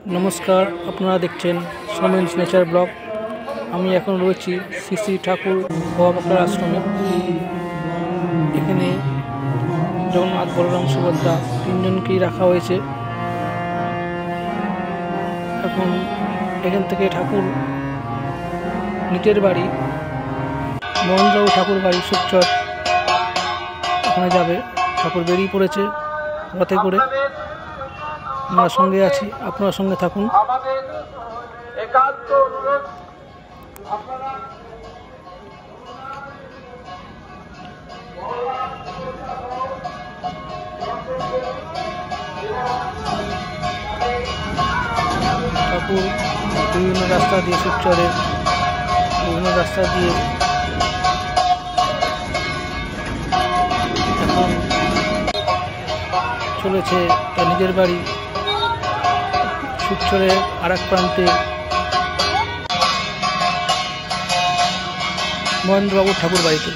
নমস্কার, আপনারা দেখছেন সোমেন্স নেচার ব্লগ। আমি এখন রয়েছি শ্রী শ্রী ঠাকুর ভবাকার আশ্রমে। এখানে জগন্নাথ, বলরাম, সুভদ্রা তিনজনকেই রাখা হয়েছে। এখন এখান থেকে ঠাকুর নিজের বাড়ি মোহনবাবু ঠাকুর বাড়ি সুখচর ওখানে যাবে। ঠাকুর বেরিয়ে পড়েছে রথে করে। আমরা সঙ্গে আছি, আপনারা সঙ্গে থাকুন। ঠাকুর বিভিন্ন রাস্তা দিয়ে সুখচরের বিভিন্ন রাস্তা দিয়ে এখন চলেছে তার নিজের বাড়ি সুখচরের আর এক প্রান্তে মহেন্দ্রবাবুর ঠাকুর বাড়িতে।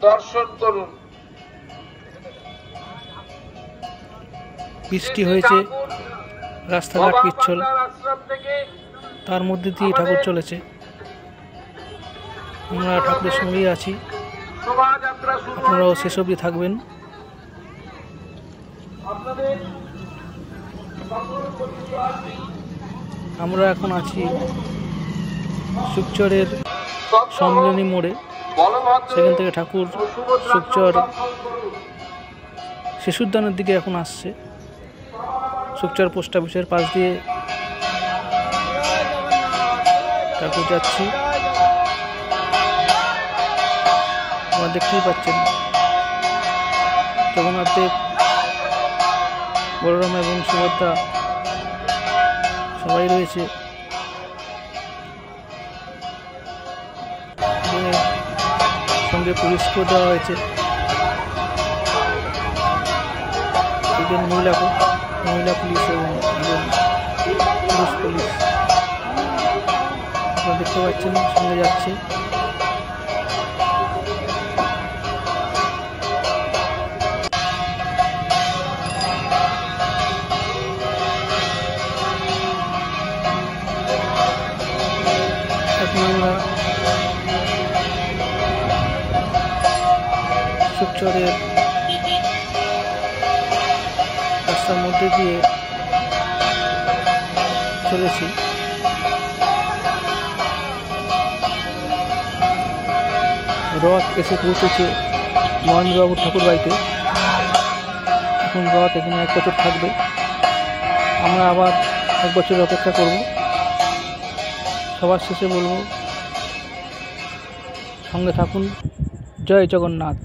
দর্শন করুন। বৃষ্টি হয়েছে, রাস্তাঘাট পিচ্ছিল, তার মধ্যে দিয়ে ঠাকুর চলেছে। আমরা ঠাকুরের সঙ্গেই আছি, আপনারাও শেষ অবধি থাকবেন। আমরা এখন আছি সুখচরের সম্মিলনী মোড়ে। সেখান থেকে ঠাকুর সুখচর শিশুদ্যানের দিকে এখন আসছে। সুখচর পোস্ট অফিসের পাশ দিয়ে ঠাকুর যাচ্ছি, আপনারা দেখতেই পাচ্ছেন। জগন্নাথ দেব, বলরাম এবং সুভদ্রা সবাই রয়েছে। সঙ্গে পুলিশকেও দেওয়া হয়েছে, একজন মহিলা পুলিশ এবং একজন পুলিশ। আপনারা দেখতে পাচ্ছেন সঙ্গে যাচ্ছে। এখন আমরা সুখচরের রাস্তার মধ্যে দিয়ে চলেছি। রথ এসে পৌঁছেছে মহেন্দ্রবাবুর ঠাকুর বাড়িতে। এখন রথ এখানে 1 বছর থাকবে। আমরা আবার 1 বছর অপেক্ষা করব। সবার শেষে বলবো, সঙ্গে থাকুন। জয় জগন্নাথ।